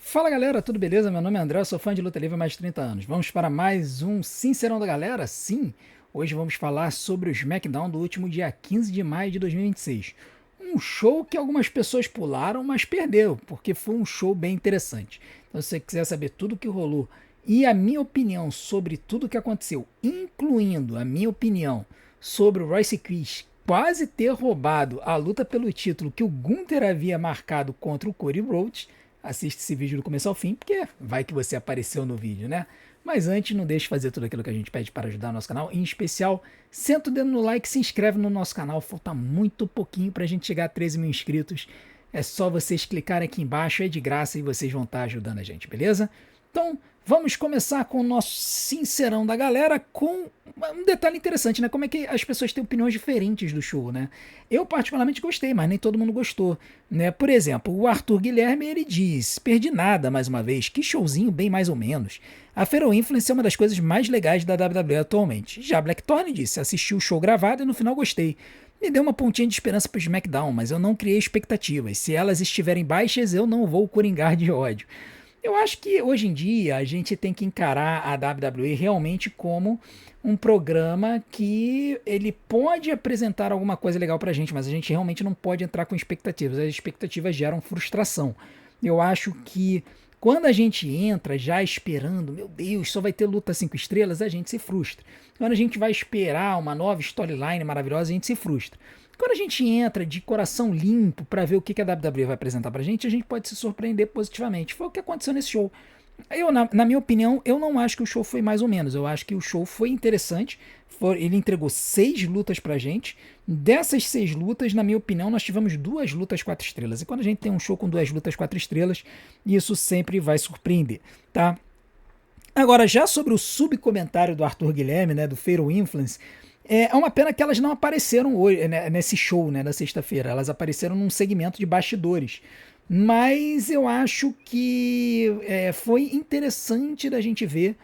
Fala galera, tudo beleza? Meu nome é André, eu sou fã de luta livre há mais de 30 anos. Vamos para mais um Sincerão da Galera? Sim! Hoje vamos falar sobre o SmackDown do último dia 15 de maio de 2026. Um show que algumas pessoas pularam, mas perdeu, porque foi um show bem interessante. Então, se você quiser saber tudo o que rolou e a minha opinião sobre tudo o que aconteceu, incluindo a minha opinião sobre o Royce Chris quase ter roubado a luta pelo título que o Gunther havia marcado contra o Cody Rhodes, assiste esse vídeo do começo ao fim, porque vai que você apareceu no vídeo, né? Mas antes, não deixe de fazer tudo aquilo que a gente pede para ajudar o nosso canal. Em especial, senta o dedo no like, se inscreve no nosso canal. Falta muito pouquinho para a gente chegar a 13 mil inscritos. É só vocês clicarem aqui embaixo, é de graça e vocês vão estar ajudando a gente, beleza? Então, vamos começar com o nosso sincerão da galera com um detalhe interessante, né? Como é que as pessoas têm opiniões diferentes do show, né? Eu particularmente gostei, mas nem todo mundo gostou, né? Por exemplo, o Arthur Guilherme, ele diz: perdi nada mais uma vez, que showzinho bem mais ou menos. A Feral Influence é uma das coisas mais legais da WWE atualmente. Já Blackthorn disse: assisti o show gravado e no final gostei. Me deu uma pontinha de esperança pro SmackDown, mas eu não criei expectativas. Se elas estiverem baixas, eu não vou coringar de ódio. Eu acho que hoje em dia a gente tem que encarar a WWE realmente como um programa que ele pode apresentar alguma coisa legal pra gente, mas a gente realmente não pode entrar com expectativas. As expectativas geram frustração. Eu acho que quando a gente entra já esperando, meu Deus, só vai ter luta 5 estrelas, a gente se frustra. Quando a gente vai esperar uma nova storyline maravilhosa, a gente se frustra. Quando a gente entra de coração limpo para ver o que a WWE vai apresentar pra gente, a gente pode se surpreender positivamente. Foi o que aconteceu nesse show. Na minha opinião, eu não acho que o show foi mais ou menos. Eu acho que o show foi interessante. Ele entregou 6 lutas pra gente. Dessas 6 lutas, na minha opinião, nós tivemos 2 lutas 4 estrelas. E quando a gente tem um show com 2 lutas 4 estrelas, isso sempre vai surpreender, tá? Agora, já sobre o subcomentário do Arthur Guilherme, né, do Fatal Influence, é uma pena que elas não apareceram hoje, né, nesse show, né, da sexta-feira. Elas apareceram num segmento de bastidores. Mas eu acho que foi interessante da gente ver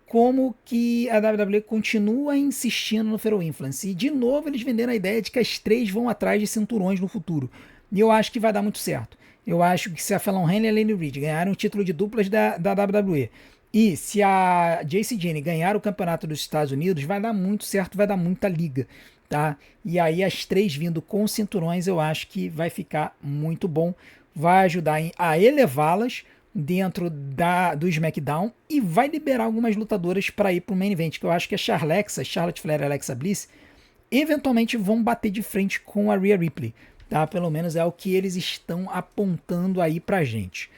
como que a WWE continua insistindo no Fatal Influence. E de novo eles venderam a ideia de que as três vão atrás de cinturões no futuro. E eu acho que vai dar muito certo. Eu acho que se a Fallon Henley e a Lane Reed ganharem o título de duplas da WWE e se a Jacy Jayne ganhar o campeonato dos Estados Unidos, vai dar muito certo, vai dar muita liga, tá? E aí as três vindo com cinturões, eu acho que vai ficar muito bom. Vai ajudar a elevá-las dentro do SmackDown e vai liberar algumas lutadoras para ir para o main event, que eu acho que a Charlotte Flair e a Alexa Bliss eventualmente vão bater de frente com a Rhea Ripley, tá? Pelo menos é o que eles estão apontando aí pra gente.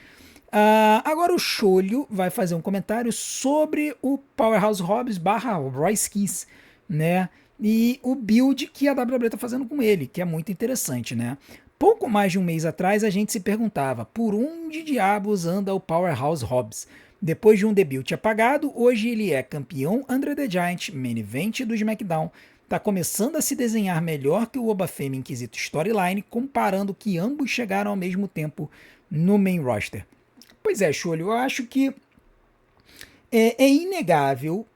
Agora o Cholho vai fazer um comentário sobre o Powerhouse Hobbs barra Royce Keys, né? E o build que a WWE está fazendo com ele, que é muito interessante, né? Pouco mais de um mês atrás a gente se perguntava por onde diabos anda o Powerhouse Hobbs. Depois de um debut apagado, hoje ele é campeão Andre the Giant, main event do SmackDown, tá começando a se desenhar melhor que o Oba Femi em quesito storyline, comparando que ambos chegaram ao mesmo tempo no main roster. Pois é, Cholho, eu acho que é inegável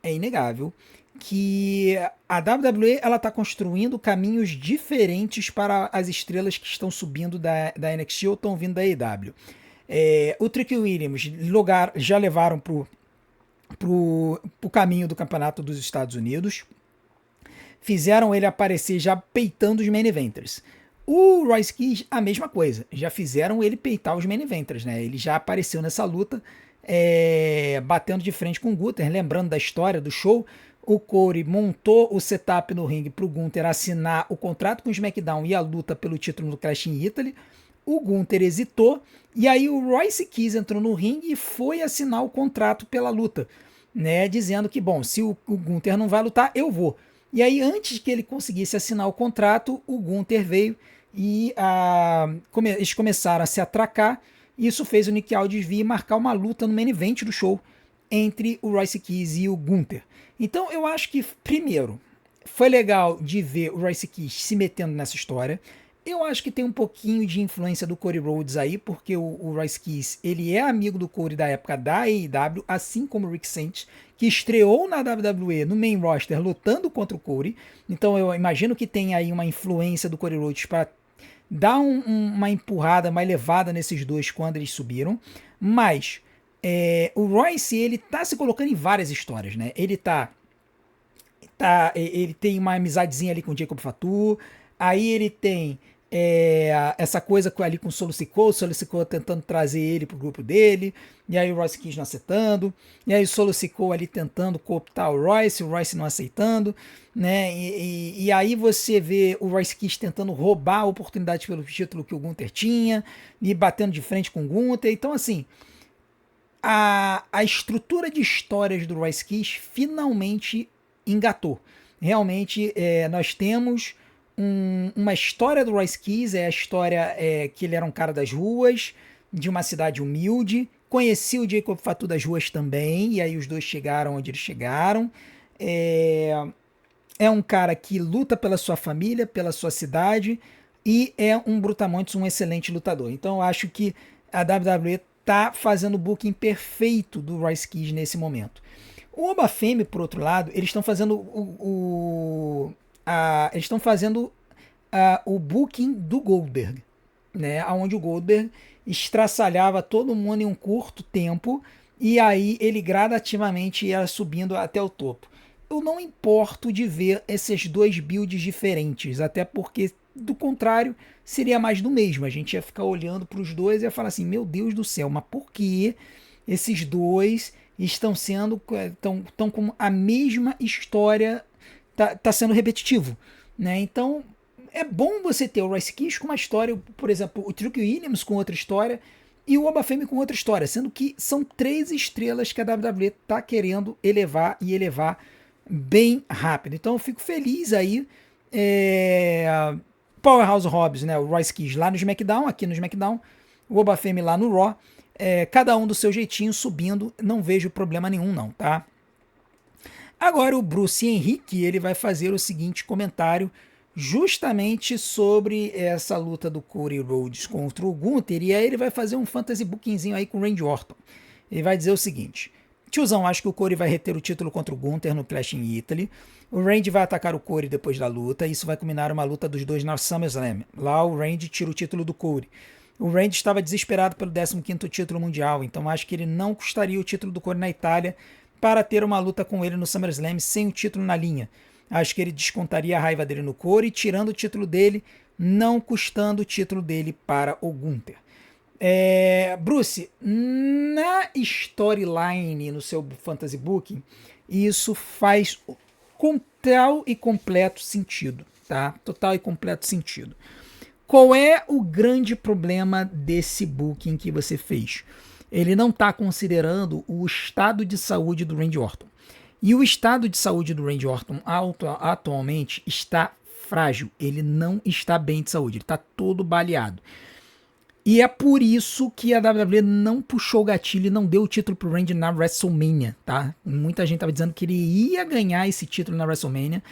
que a WWE ela está construindo caminhos diferentes para as estrelas que estão subindo da NXT ou estão vindo da AEW. O Trick Williams já levaram pro caminho do campeonato dos Estados Unidos, fizeram ele aparecer já peitando os main eventers. O Royce Keys, a mesma coisa. Já fizeram ele peitar os main eventers, né? Ele já apareceu nessa luta, batendo de frente com o Gunther. Lembrando da história do show, o Cody montou o setup no ringue para o Gunther assinar o contrato com o SmackDown e a luta pelo título no Clash in Italy. O Gunther hesitou, e aí o Royce Keys entrou no ringue e foi assinar o contrato pela luta, né? Dizendo que, bom, se o Gunther não vai lutar, eu vou. E aí, antes que ele conseguisse assinar o contrato, o Gunther veio e eles começaram a se atracar. E isso fez o Nick Aldis vir marcar uma luta no main event do show entre o Royce Keys e o Gunther. Então eu acho que, primeiro, foi legal de ver o Royce Keys se metendo nessa história. Eu acho que tem um pouquinho de influência do Cody Rhodes aí, porque o Royce Keys, ele é amigo do Cody da época da AEW, assim como o Rick Sainz, que estreou na WWE no main roster lutando contra o Cody. Então eu imagino que tem aí uma influência do Cody Rhodes para dá uma empurrada, uma elevada nesses dois quando eles subiram, mas o Royce, ele tá se colocando em várias histórias, né? Ele tem uma amizadezinha ali com o Jacob Fatu, aí ele tem essa coisa ali com o Solo Sikoa tentando trazer ele pro grupo dele, e aí o Royce Kiss não aceitando, e aí o Solo Sikoa ali tentando cooptar o Royce não aceitando, né? E aí você vê o Royce Kiss tentando roubar a oportunidade pelo título que o Gunther tinha, e batendo de frente com o Gunther. Então, assim, a estrutura de histórias do Royce Kiss finalmente engatou. Realmente, nós temos uma história do Royce Kiss, a história que ele era um cara das ruas, de uma cidade humilde, conheci o Jacob Fatu das ruas também, e aí os dois chegaram onde eles chegaram. É um cara que luta pela sua família, pela sua cidade, e é um brutamontes, um excelente lutador. Então eu acho que a WWE tá fazendo o booking perfeito do Royce Kiss nesse momento. O Obafemi, por outro lado, eles estão fazendo o booking do Goldberg, né? Onde o Goldberg estraçalhava todo mundo em um curto tempo e aí ele gradativamente ia subindo até o topo. Eu não importo de ver esses dois builds diferentes, até porque, do contrário, seria mais do mesmo. A gente ia ficar olhando para os dois e ia falar assim, meu Deus do céu, mas por que esses dois estão com a mesma história, tá sendo repetitivo, né? Então é bom você ter o Royce Kiss com uma história, por exemplo, o Trick Williams com outra história e o Obafemi com outra história, sendo que são 3 estrelas que a WWE tá querendo elevar e elevar bem rápido. Então eu fico feliz aí. Powerhouse Hobbs, né? O Royce Kiss lá no SmackDown, aqui no SmackDown, o Obafemi lá no Raw. Cada um do seu jeitinho subindo, não vejo problema nenhum não, tá? Agora o Bruce Henrique, ele vai fazer o seguinte comentário justamente sobre essa luta do Cody Rhodes contra o Gunther, e aí ele vai fazer um fantasy bookingzinho aí com o Randy Orton. Ele vai dizer o seguinte: tiozão, acho que o Cody vai reter o título contra o Gunther no Clash in Italy. O Randy vai atacar o Cody depois da luta, e isso vai culminar uma luta dos dois na SummerSlam. Lá o Randy tira o título do Cody. O Randy estava desesperado pelo 15º título mundial, então acho que ele não custaria o título do Cody na Itália para ter uma luta com ele no SummerSlam sem o título na linha. Acho que ele descontaria a raiva dele no Cody, tirando o título dele, não custando o título dele para o Gunther. Bruce, na storyline, no seu fantasy booking, isso faz total e completo sentido, tá? Total e completo sentido. Qual é o grande problema desse booking que você fez? Ele não está considerando o estado de saúde do Randy Orton. E o estado de saúde do Randy Orton atualmente está frágil. Ele não está bem de saúde. Ele está todo baleado. E é por isso que a WWE não puxou o gatilho e não deu o título pro Randy na WrestleMania, tá? Muita gente estava dizendo que ele ia ganhar esse título na WrestleMania,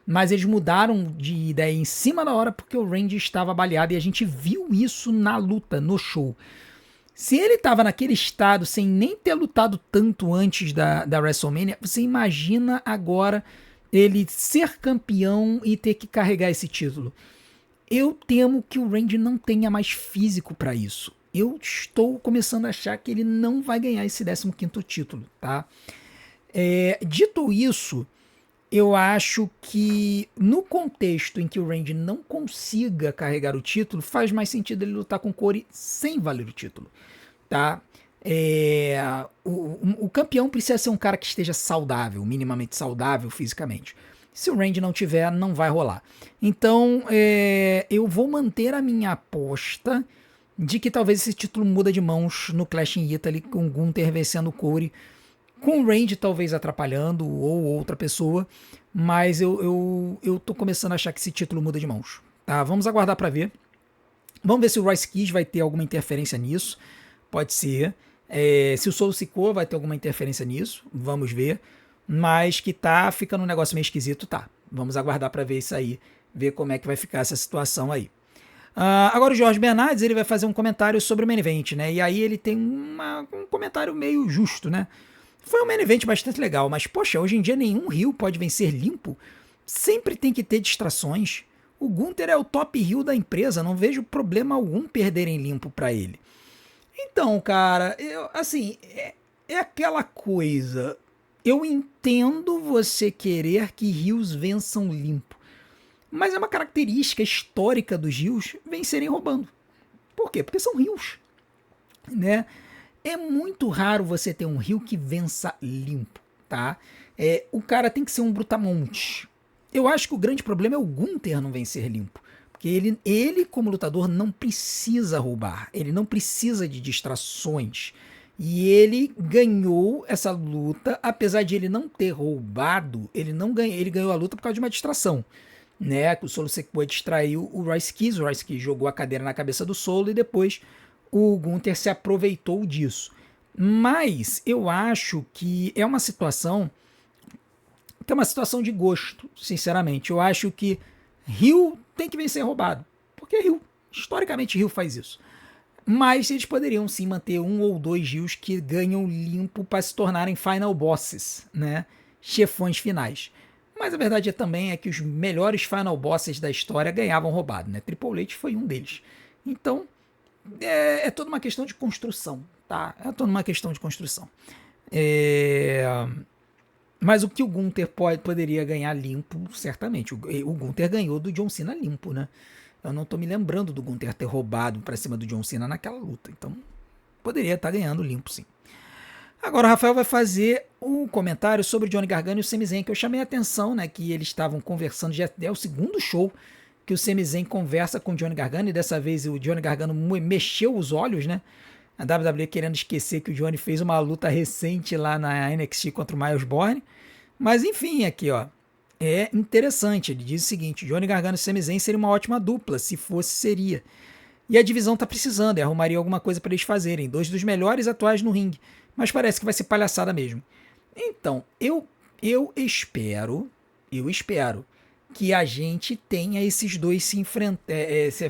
mas eles mudaram de ideia em cima da hora porque o Randy estava baleado e a gente viu isso na luta, no show. Se ele estava naquele estado sem nem ter lutado tanto antes da WrestleMania, você imagina agora ele ser campeão e ter que carregar esse título. Eu temo que o Randy não tenha mais físico para isso. Eu estou começando a achar que ele não vai ganhar esse 15º título, tá? Dito isso, eu acho que no contexto em que o Randy não consiga carregar o título, faz mais sentido ele lutar com o Cody sem valer o título, tá? O campeão precisa ser um cara que esteja saudável, minimamente saudável fisicamente. Se o Randy não tiver, não vai rolar. Então, eu vou manter a minha aposta de que talvez esse título muda de mãos no Clash in Italy, com o Gunther vencendo o Cody, com o Randy talvez atrapalhando, ou outra pessoa, mas eu tô começando a achar que esse título muda de mãos. Tá? Vamos aguardar para ver. Vamos ver se o Royce Kiss vai ter alguma interferência nisso. Pode ser. Se o Solo Sikoa vai ter alguma interferência nisso, vamos ver. Mas que tá ficando um negócio meio esquisito, tá. Vamos aguardar para ver isso aí, ver como é que vai ficar essa situação aí. Agora o Jorge Bernardes, ele vai fazer um comentário sobre o main event, né? E aí ele tem um comentário meio justo, né? Foi um main event bastante legal, mas poxa, hoje em dia nenhum heel pode vencer limpo. Sempre tem que ter distrações. O Gunther é o top heel da empresa, não vejo problema algum perderem limpo para ele. Então, cara, é aquela coisa. Eu entendo você querer que rios vençam limpo, mas é uma característica histórica dos rios vencerem roubando. Por quê? Porque são rios, né? É muito raro você ter um rio que vença limpo, tá? O cara tem que ser um brutamonte. Eu acho que o grande problema é o Gunther não vencer limpo. Porque ele, como lutador, não precisa roubar. Ele não precisa de distrações. E ele ganhou essa luta, apesar de ele não ter roubado, ele ganhou a luta por causa de uma distração. Né? O Solo Sikoa distraiu o Rice Keys jogou a cadeira na cabeça do Solo e depois o Gunther se aproveitou disso. Mas eu acho que é uma situação de gosto, sinceramente. Eu acho que Rio tem que vencer roubado, porque Rio, historicamente Rio faz isso. Mas eles poderiam sim manter um ou dois Rios que ganham limpo para se tornarem final bosses, né? Chefões finais. Mas a verdade também é que os melhores final bosses da história ganhavam roubado, né? Triple H foi um deles. Então, é toda uma questão de construção, tá? É toda uma questão de construção. Mas o que o Gunther poderia ganhar limpo, certamente. O Gunther ganhou do John Cena limpo, né? Eu não tô me lembrando do Gunther ter roubado pra cima do John Cena naquela luta. Então, poderia estar ganhando limpo, sim. Agora o Rafael vai fazer um comentário sobre o Johnny Gargano e o Sami Zayn, que eu chamei a atenção, né? Que eles estavam conversando, já é o segundo show que o Sami Zayn conversa com o Johnny Gargano, e dessa vez o Johnny Gargano mexeu os olhos, né? A WWE querendo esquecer que o Johnny fez uma luta recente lá na NXT contra o Miles Borne. Mas enfim, aqui ó, é interessante. Ele diz o seguinte: Johnny Gargano e Sami Zayn seria uma ótima dupla, se fosse, seria. E a divisão tá precisando, e arrumaria alguma coisa para eles fazerem. Dois dos melhores atuais no ringue. Mas parece que vai ser palhaçada mesmo. Então, eu espero que a gente tenha esses dois se enfrentando,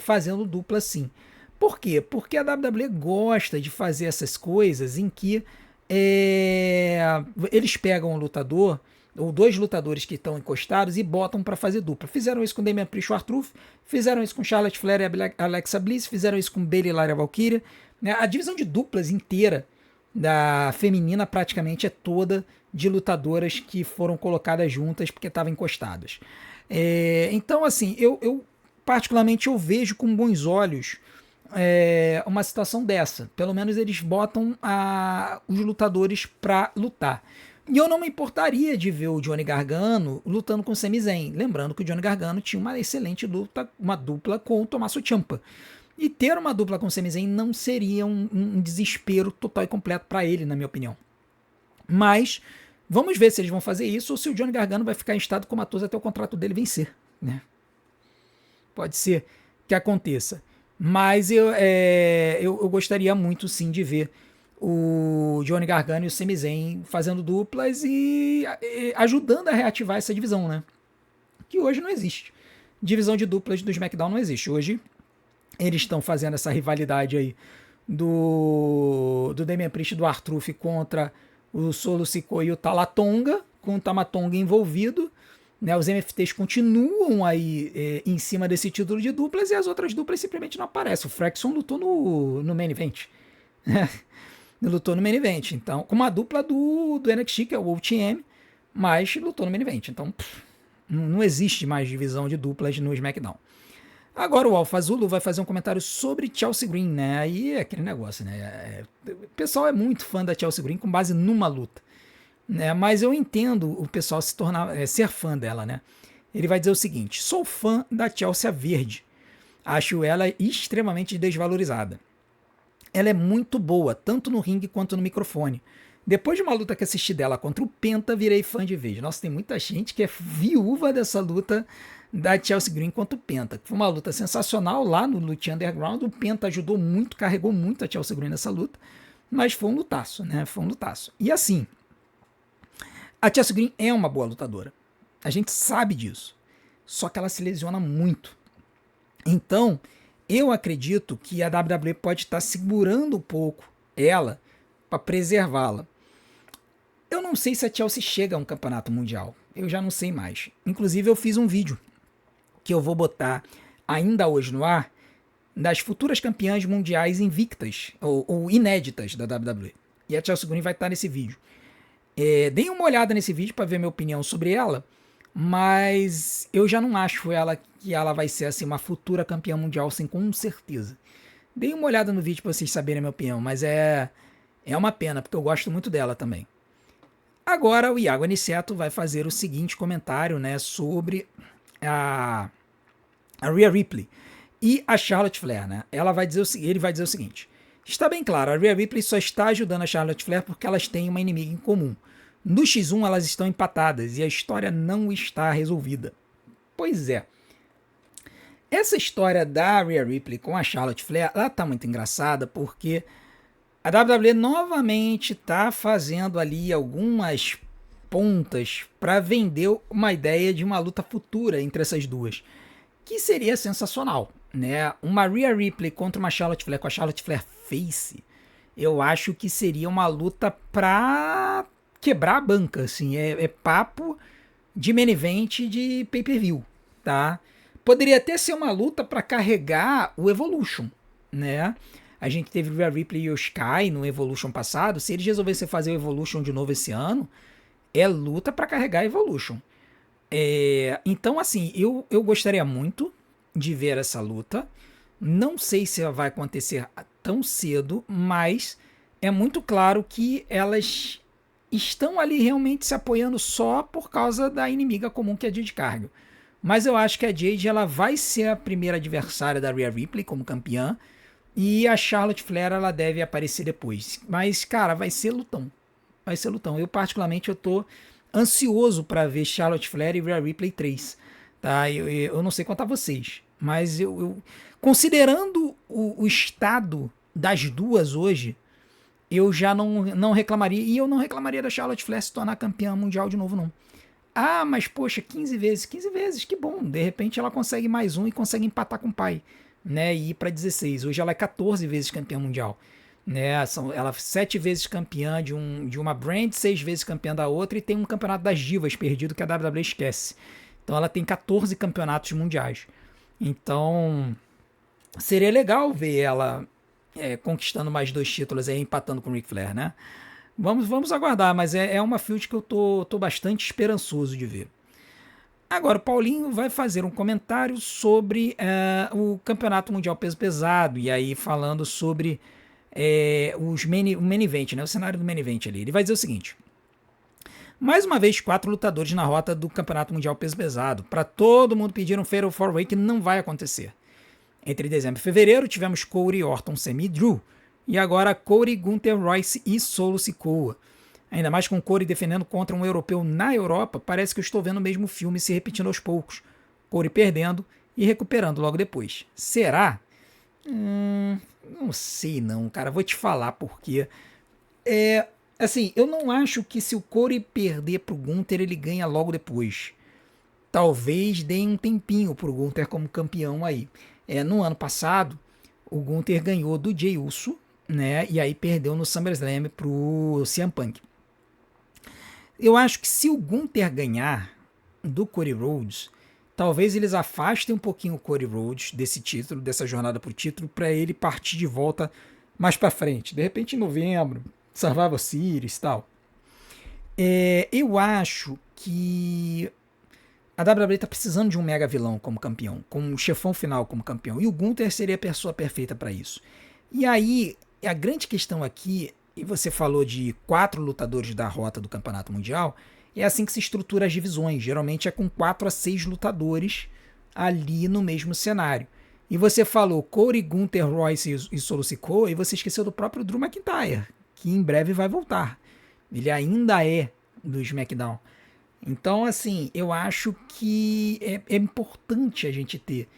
fazendo dupla sim. Por quê? Porque a WWE gosta de fazer essas coisas em que eles pegam um lutador, ou dois lutadores que estão encostados, e botam para fazer dupla. Fizeram isso com Damian Priest e R-Truth, fizeram isso com Charlotte Flair e Alexa Bliss, fizeram isso com Bayley e Lyra Valkyria. Né? A divisão de duplas inteira da feminina praticamente é toda de lutadoras que foram colocadas juntas porque estavam encostadas. Então, assim, eu particularmente eu vejo com bons olhos uma situação dessa. Pelo menos eles botam os lutadores para lutar. E eu não me importaria de ver o Johnny Gargano lutando com o Sami Zayn. Lembrando que o Johnny Gargano tinha uma excelente luta, uma dupla com o Tommaso Ciampa. E ter uma dupla com o Sami Zayn não seria um desespero total e completo para ele, na minha opinião. Mas vamos ver se eles vão fazer isso ou se o Johnny Gargano vai ficar em estado comatoso até o contrato dele vencer. Né? Pode ser que aconteça. Mas eu gostaria muito sim de ver o Johnny Gargano e o Sami Zayn fazendo duplas e ajudando a reativar essa divisão, né? Que hoje não existe. Divisão de duplas do SmackDown não existe. Hoje eles estão fazendo essa rivalidade aí do Damian Priest e do R-Truth contra o Solo Sikoa e o Tamatonga, com o Tamatonga envolvido. Né, os MFTs continuam aí em cima desse título de duplas e as outras duplas simplesmente não aparecem. O Fraxon lutou no main event. Lutou no main event. Então, com uma dupla do NXT, que é o OTM, mas lutou no main event. Então, não existe mais divisão de duplas no SmackDown. Agora o Alpha Zulu vai fazer um comentário sobre Chelsea Green, né? Aí é aquele negócio, né? O pessoal é muito fã da Chelsea Green com base numa luta. Né? Mas eu entendo o pessoal ser fã dela, né? Ele vai dizer o seguinte: sou fã da Chelsea Verde. Acho ela extremamente desvalorizada. Ela é muito boa, tanto no ringue quanto no microfone. Depois de uma luta que assisti dela contra o Penta, virei fã de vez. Nossa, tem muita gente que é viúva dessa luta da Chelsea Green contra o Penta. Foi uma luta sensacional lá no Lucha Underground. O Penta ajudou muito, carregou muito a Chelsea Green nessa luta. Mas foi um lutaço, né? Foi um lutaço. E assim, a Chelsea Green é uma boa lutadora. A gente sabe disso. Só que ela se lesiona muito. Então, eu acredito que a WWE pode estar segurando um pouco ela para preservá-la. Eu não sei se a Chelsea chega a um campeonato mundial. Eu já não sei mais. Inclusive, eu fiz um vídeo que eu vou botar ainda hoje no ar, das futuras campeãs mundiais invictas ou inéditas da WWE. E a Chelsea Green vai estar nesse vídeo. Deem uma olhada nesse vídeo para ver minha opinião sobre ela, mas eu já não acho que ela vai ser assim uma futura campeã mundial, assim, com certeza. Deem uma olhada no vídeo para vocês saberem a minha opinião, mas é uma pena, porque eu gosto muito dela também. Agora o Iago Aniceto vai fazer o seguinte comentário, né, sobre a Rhea Ripley e a Charlotte Flair, né? Ele vai dizer o seguinte: está bem claro, a Rhea Ripley só está ajudando a Charlotte Flair porque elas têm uma inimiga em comum. No X1 elas estão empatadas e a história não está resolvida. Pois é. Essa história da Rhea Ripley com a Charlotte Flair, ela tá muito engraçada porque a WWE novamente tá fazendo ali algumas pontas para vender uma ideia de uma luta futura entre essas duas, que seria sensacional, né? Uma Rhea Ripley contra uma Charlotte Flair com a Charlotte Flair face, eu acho que seria uma luta pra quebrar a banca, assim, é papo de main event de pay-per-view, tá? Poderia até ser uma luta para carregar o Evolution, né? A gente teve Rhea Ripley e o Sky no Evolution passado. Se eles resolvessem fazer o Evolution de novo esse ano, é luta para carregar Evolution. Então, assim, eu gostaria muito de ver essa luta. Não sei se ela vai acontecer tão cedo, mas é muito claro que elas estão ali realmente se apoiando só por causa da inimiga comum que é a Jade Cargill. Mas eu acho que a Jade ela vai ser a primeira adversária da Rhea Ripley como campeã e a Charlotte Flair ela deve aparecer depois. Mas, cara, vai ser lutão. Vai ser lutão. Eu, particularmente, eu tô ansioso para ver Charlotte Flair e Rhea Ripley 3. Tá? Eu não sei quanto a vocês, mas considerando o estado das duas hoje, eu já não reclamaria, e eu não reclamaria da Charlotte Flair se tornar campeã mundial de novo, não. Ah, mas poxa, 15 vezes, que bom. De repente ela consegue mais um e consegue empatar com o pai, né? E ir para 16. Hoje ela é 14 vezes campeã mundial, né? Ela 7 vezes campeã de uma brand, 6 vezes campeã da outra e tem um campeonato das divas perdido que a WWE esquece. Então ela tem 14 campeonatos mundiais. Então seria legal ver ela conquistando mais 2 títulos aí, empatando com o Ric Flair, né? Vamos aguardar, mas é uma field que eu tô bastante esperançoso de ver. Agora, o Paulinho vai fazer um comentário sobre o Campeonato Mundial Peso Pesado, e aí falando sobre o main event, né, o cenário do main event ali. Ele vai dizer o seguinte: mais uma vez, 4 lutadores na rota do Campeonato Mundial Peso Pesado. Para todo mundo pedir um Fatal 4-Way que não vai acontecer. Entre dezembro e fevereiro, tivemos Cody, Orton, Sami e Drew. E agora Cody, Gunther, Royce e Solo Sikoa. Ainda mais com Cody defendendo contra um europeu na Europa, parece que eu estou vendo o mesmo filme se repetindo aos poucos. Cody perdendo e recuperando logo depois. Será? Não sei não, cara. Vou te falar porque... Assim, eu não acho que se o Cody perder pro Gunther, ele ganha logo depois. Talvez dê um tempinho pro Gunther como campeão aí. No ano passado, o Gunther ganhou do Jey Uso, né? E aí perdeu no SummerSlam pro CM Punk. Eu acho que se o Gunther ganhar do Cody Rhodes, talvez eles afastem um pouquinho o Cody Rhodes desse título, dessa jornada pro título, para ele partir de volta mais para frente. De repente em novembro, Survivor Series e tal. Eu acho que a WWE tá precisando de um mega vilão como campeão, com um chefão final como campeão. E o Gunther seria a pessoa perfeita para isso. E aí, a grande questão aqui, e você falou de 4 lutadores da rota do Campeonato Mundial, é assim que se estrutura as divisões. Geralmente é com 4 a 6 lutadores ali no mesmo cenário. E você falou Cody, Gunther, Royce e Solo Sikoa, e você esqueceu do próprio Drew McIntyre, que em breve vai voltar. Ele ainda é do SmackDown. Então, assim, eu acho que é importante a gente ter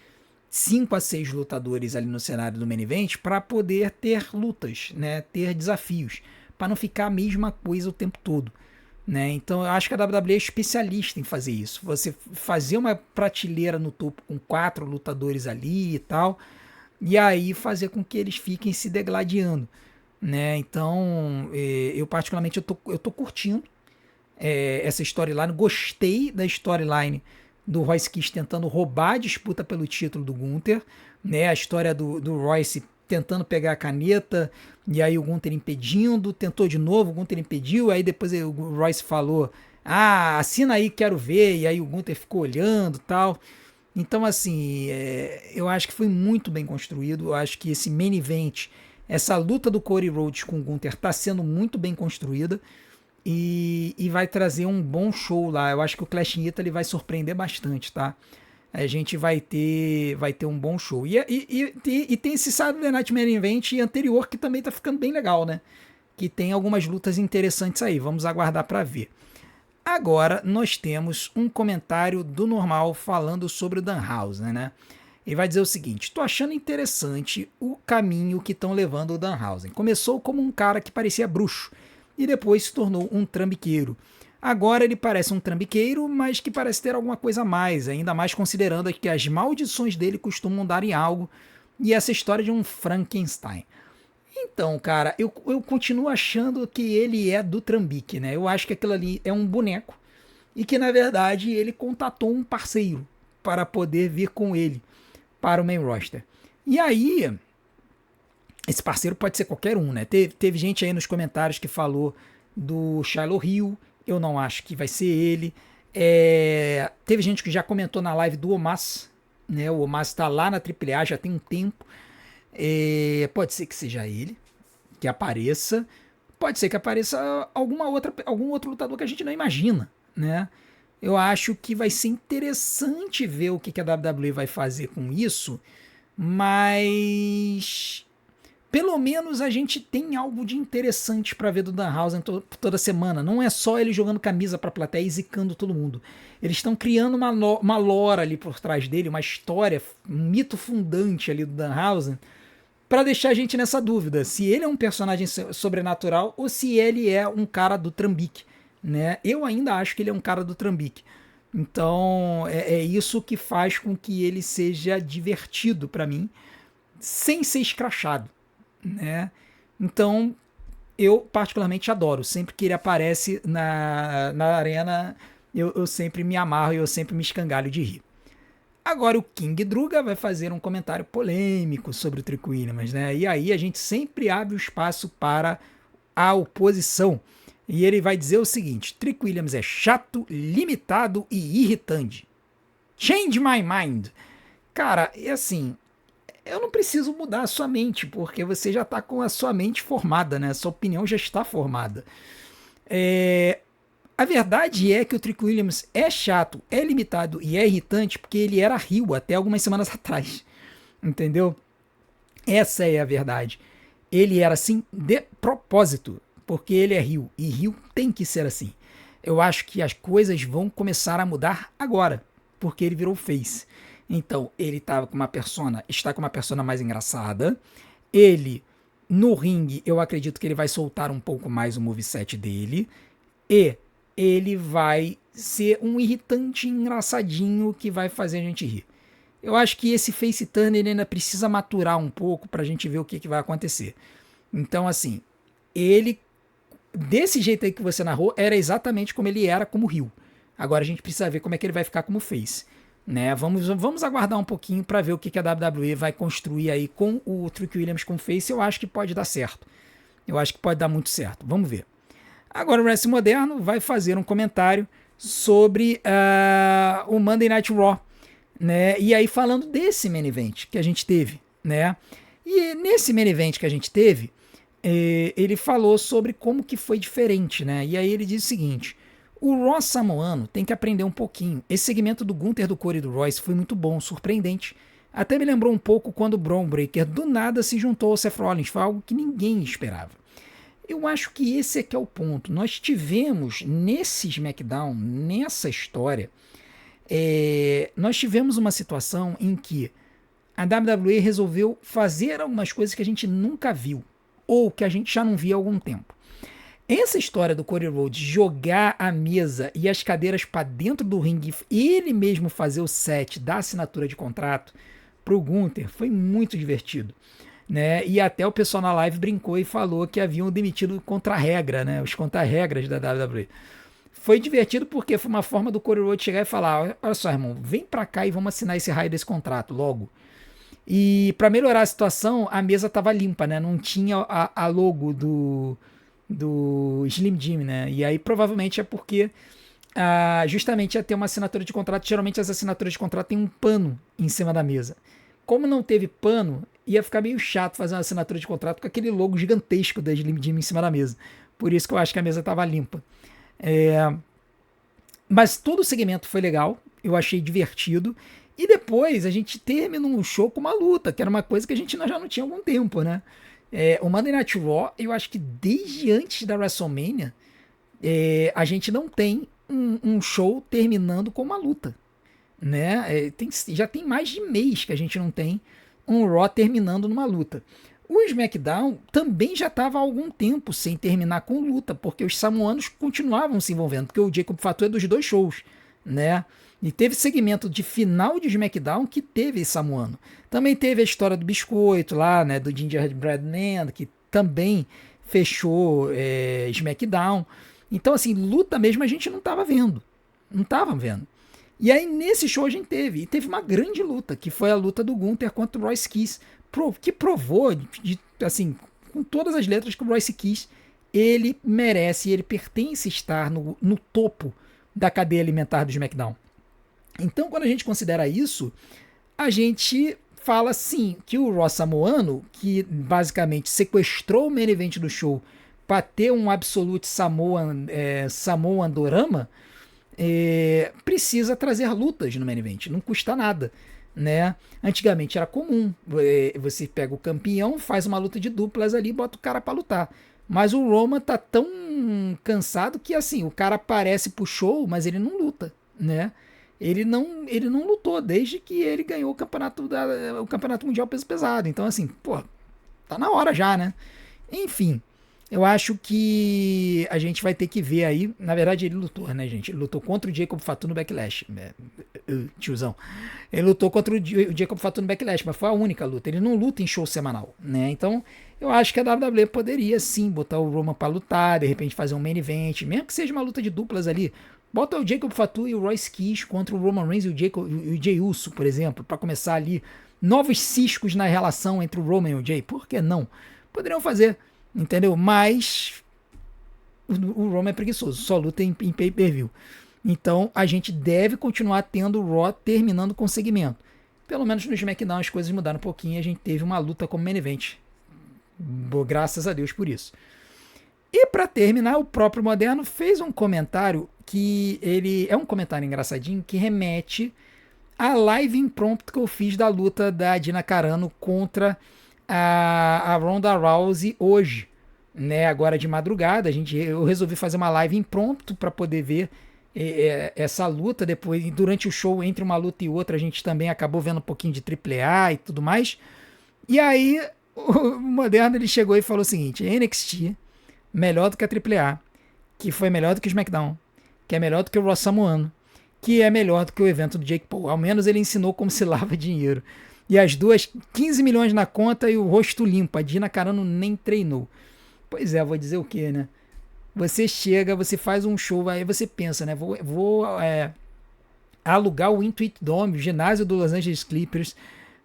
5 a 6 lutadores ali no cenário do main event para poder ter lutas, né? Ter desafios, para não ficar a mesma coisa o tempo todo, né? Então, eu acho que a WWE é especialista em fazer isso. Você fazer uma prateleira no topo com 4 lutadores ali e tal, e aí fazer com que eles fiquem se degladiando, né? Então, eu particularmente eu tô curtindo essa storyline. Gostei da storyline do Royce Kiss tentando roubar a disputa pelo título do Gunther, né? A história do Royce tentando pegar a caneta, e aí o Gunther impedindo, tentou de novo, o Gunther impediu, aí depois o Royce falou, assina aí, quero ver, e aí o Gunther ficou olhando e tal. Então, assim, eu acho que foi muito bem construído, eu acho que esse main event, essa luta do Cody Rhodes com o Gunther está sendo muito bem construída, e vai trazer um bom show lá. Eu acho que o Clash in Italy vai surpreender bastante, tá? A gente vai ter um bom show. E tem esse Saturday Night Main Event anterior que também tá ficando bem legal, né? Que tem algumas lutas interessantes aí. Vamos aguardar para ver. Agora nós temos um comentário do Normal falando sobre o Danhausen, né? Ele vai dizer o seguinte: tô achando interessante o caminho que estão levando o Danhausen. Começou como um cara que parecia bruxo e depois se tornou um trambiqueiro. Agora ele parece um trambiqueiro, mas que parece ter alguma coisa a mais, ainda mais considerando que as maldições dele costumam dar em algo, e essa história de um Frankenstein. Então, cara, eu continuo achando que ele é do Trambique, né? Eu acho que aquilo ali é um boneco e que, na verdade, ele contatou um parceiro para poder vir com ele para o main roster. E aí, esse parceiro pode ser qualquer um, né? Teve gente aí nos comentários que falou do Shiloh Hill, eu não acho que vai ser ele. Teve gente que já comentou na live do Omos, né? O Omos está lá na AAA já tem um tempo. Pode ser que seja ele, que apareça. Pode ser que apareça algum outro lutador que a gente não imagina, né? Eu acho que vai ser interessante ver o que a WWE vai fazer com isso, mas pelo menos a gente tem algo de interessante para ver do Danhausen toda semana. Não é só ele jogando camisa para a plateia e zicando todo mundo. Eles estão criando uma lore ali por trás dele, uma história, um mito fundante ali do Danhausen, para deixar a gente nessa dúvida, se ele é um personagem sobrenatural ou se ele é um cara do Trambique, né? Eu ainda acho que ele é um cara do Trambique. Então é isso que faz com que ele seja divertido para mim, sem ser escrachado, né? Então eu particularmente adoro. Sempre que ele aparece na arena, eu sempre me amarro e eu sempre me escangalho de rir. Agora o King Druga vai fazer um comentário polêmico sobre o Trick Williams, né? E aí a gente sempre abre o espaço para a oposição. E ele vai dizer o seguinte: Trick Williams é chato, limitado e irritante. Change my mind. Cara, e assim, eu não preciso mudar a sua mente, porque você já está com a sua mente formada, né? A sua opinião já está formada. A verdade é que o Trick Williams é chato, é limitado e é irritante porque ele era heel até algumas semanas atrás. Entendeu? Essa é a verdade. Ele era assim de propósito, porque ele é heel e heel tem que ser assim. Eu acho que as coisas vão começar a mudar agora, porque ele virou face. Então, ele está com uma persona mais engraçada. Ele, no ringue, eu acredito que ele vai soltar um pouco mais o moveset dele. E ele vai ser um irritante engraçadinho que vai fazer a gente rir. Eu acho que esse face turn ele ainda precisa maturar um pouco pra gente ver o que vai acontecer. Então, assim, ele, desse jeito aí que você narrou, era exatamente como ele era como heel. Agora a gente precisa ver como é que ele vai ficar como face, né? Vamos aguardar um pouquinho para ver o que a WWE vai construir aí com o Trick Williams como face. Eu acho que pode dar certo. Eu acho que pode dar muito certo. Vamos ver. Agora o Wrestling Moderno vai fazer um comentário sobre o Monday Night Raw, né? E aí falando desse main event que a gente teve, né? E nesse main event que a gente teve, ele falou sobre como que foi diferente, né? E aí ele diz o seguinte: o Raw samoano tem que aprender um pouquinho. Esse segmento do Gunther, do Cody e do Royce foi muito bom, surpreendente. Até me lembrou um pouco quando o Bron Breakker do nada se juntou ao Seth Rollins, foi algo que ninguém esperava. Eu acho que esse é que é o ponto. Nós tivemos nesse SmackDown, nessa história, nós tivemos uma situação em que a WWE resolveu fazer algumas coisas que a gente nunca viu, ou que a gente já não via há algum tempo. Essa história do Cody Rhodes jogar a mesa e as cadeiras para dentro do ringue e ele mesmo fazer o set da assinatura de contrato para o Gunther foi muito divertido. Né? E até o pessoal na live brincou e falou que haviam demitido contra-regra, né? Os contra-regras da WWE. Foi divertido porque foi uma forma do Cody Rhodes chegar e falar: olha só, irmão, vem pra cá e vamos assinar esse raio desse contrato logo. E pra melhorar a situação, a mesa tava limpa, né? Não tinha a logo do Slim Jim, né? E aí provavelmente é porque justamente ia ter uma assinatura de contrato. Geralmente as assinaturas de contrato têm um pano em cima da mesa. Como não teve pano, ia ficar meio chato fazer uma assinatura de contrato com aquele logo gigantesco da Slim Jim em cima da mesa. Por isso que eu acho que a mesa estava limpa. Mas todo o segmento foi legal, eu achei divertido. E depois a gente terminou um show com uma luta, que era uma coisa que a gente já não tinha há algum tempo, né? O Monday Night Raw, eu acho que desde antes da WrestleMania, a gente não tem um show terminando com uma luta, né? Já tem mais de mês que a gente não tem um Raw terminando numa luta. O SmackDown também já estava há algum tempo sem terminar com luta, porque os samoanos continuavam se envolvendo, porque o Jacob Fatu é dos dois shows, né? E teve segmento de final de SmackDown que teve samoano. Também teve a história do biscoito lá, né? Do Gingerbread Man, que também fechou SmackDown. Então, assim, luta mesmo a gente não estava vendo. Não estava vendo. E aí, nesse show a gente teve. E teve uma grande luta, que foi a luta do Gunther contra o Royce Kiss, que provou, assim, com todas as letras, que o Royce Kiss, ele merece, ele pertence estar no topo da cadeia alimentar do SmackDown. Então, quando a gente considera isso, a gente fala, sim, que o Raw samoano, que basicamente sequestrou o main event do show para ter um Absolute Samoan Dorama, precisa trazer lutas no main event, não custa nada, né? Antigamente era comum, você pega o campeão, faz uma luta de duplas ali, bota o cara para lutar. Mas o Roman tá tão cansado que, assim, o cara aparece pro show, mas ele não luta, né? Ele não lutou desde que ele ganhou o campeonato mundial peso pesado. Então, assim, pô, tá na hora já, né? Enfim, eu acho que a gente vai ter que ver aí. Na verdade, ele lutou, né, gente? Ele lutou contra o Jacob Fatu no Backlash. Tiozão. Ele lutou contra o Jacob Fatu no Backlash, mas foi a única luta. Ele não luta em show semanal, né? Então, eu acho que a WWE poderia sim botar o Roman pra lutar, de repente fazer um main event, mesmo que seja uma luta de duplas ali. Bota o Jacob Fatu e o Royce Kiss contra o Roman Reigns e o Jey Uso, por exemplo, para começar ali novos ciscos na relação entre o Roman e o Jey. Por que não? Poderiam fazer, entendeu? Mas o Roman é preguiçoso, só luta em pay-per-view. Então a gente deve continuar tendo o Raw terminando com segmento. Pelo menos no SmackDown as coisas mudaram um pouquinho, a gente teve uma luta como main event. Graças a Deus por isso. E para terminar, o próprio Moderno fez um comentário que ele é um comentário engraçadinho que remete à live impromptu que eu fiz da luta da Dina Carano contra a Ronda Rousey hoje, né? Agora de madrugada, eu resolvi fazer uma live impromptu para poder ver essa luta. Depois, durante o show, entre uma luta e outra, a gente também acabou vendo um pouquinho de AAA e tudo mais. E aí o Moderno ele chegou e falou o seguinte: NXT melhor do que a AAA, que foi melhor do que o SmackDown, que é melhor do que o Raw samoano, que é melhor do que o evento do Jake Paul. Ao menos ele ensinou como se lava dinheiro. E as duas, 15 milhões na conta e o rosto limpo. A Dina Carano nem treinou. Pois é, vou dizer o que, né? Você chega, você faz um show, aí você pensa, né? Vou alugar o Intuit Dome, o ginásio do Los Angeles Clippers,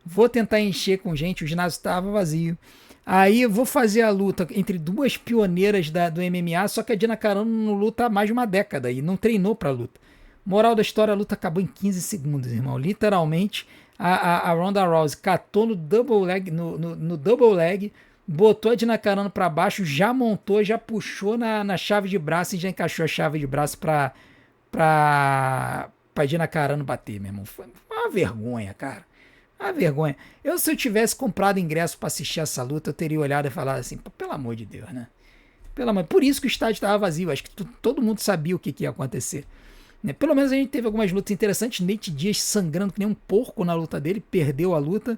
vou tentar encher com gente, o ginásio estava vazio. Aí eu vou fazer a luta entre duas pioneiras do MMA, só que a Dina Carano não luta há mais de uma década e não treinou pra luta. Moral da história, a luta acabou em 15 segundos, irmão. Literalmente, a Ronda Rousey catou no double leg, no double leg, botou a Dina Carano pra baixo, já montou, já puxou na chave de braço e já encaixou a chave de braço pra Dina Carano bater, meu irmão. Foi uma vergonha, cara. A vergonha. Se eu tivesse comprado ingresso para assistir essa luta, eu teria olhado e falado assim, pelo amor de Deus, né? Por isso que o estádio estava vazio. Acho que todo mundo sabia o que ia acontecer. Né? Pelo menos a gente teve algumas lutas interessantes. Nate Diaz sangrando que nem um porco na luta dele, perdeu a luta.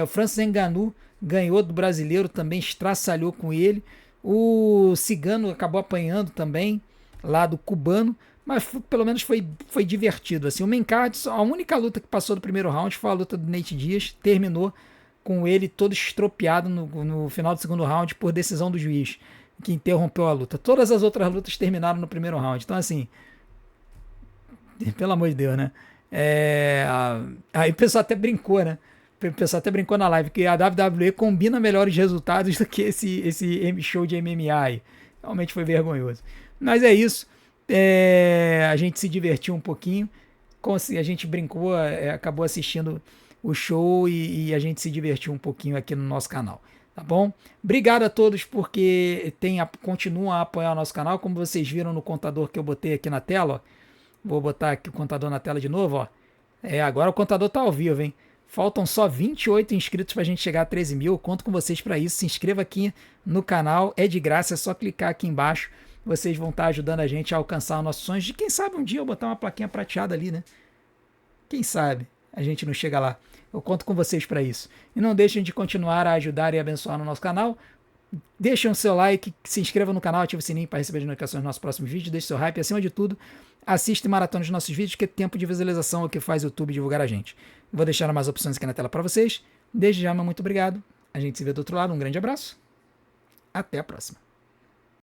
O Francis Ngannou ganhou do brasileiro também, estraçalhou com ele. O Cigano acabou apanhando também, lá do cubano. Mas pelo menos foi divertido. Assim. O main card, a única luta que passou do primeiro round foi a luta do Nate Diaz. Terminou com ele todo estropiado no final do segundo round por decisão do juiz. que interrompeu a luta. Todas as outras lutas terminaram no primeiro round. Então, assim, pelo amor de Deus, né? Aí o pessoal até brincou, né? O pessoal até brincou na live que a WWE combina melhores resultados do que esse show de MMA aí. Realmente foi vergonhoso. Mas é isso. A gente se divertiu um pouquinho. A gente brincou, acabou assistindo o show e a gente se divertiu um pouquinho aqui no nosso canal. Tá bom? Obrigado a todos porque continuam a apoiar o nosso canal. Como vocês viram no contador que eu botei aqui na tela, ó. Vou botar aqui o contador na tela de novo, ó. Agora o contador tá ao vivo, hein? Faltam só 28 inscritos pra gente chegar a 13 mil. Eu conto com vocês para isso. Se inscreva aqui no canal, é de graça, é só clicar aqui embaixo. Vocês vão estar ajudando a gente a alcançar os nossos sonhos. De quem sabe um dia eu botar uma plaquinha prateada ali, né? Quem sabe a gente não chega lá. Eu conto com vocês para isso. E não deixem de continuar a ajudar e abençoar no nosso canal. Deixem o seu like, se inscreva no canal, ative o sininho para receber as notificações dos nossos próximos vídeos, deixe seu hype e, acima de tudo, assista e maratona os nossos vídeos, que tempo de visualização é o que faz o YouTube divulgar a gente. Vou deixar mais opções aqui na tela para vocês. Desde já, meu muito obrigado. A gente se vê do outro lado. Um grande abraço. Até a próxima.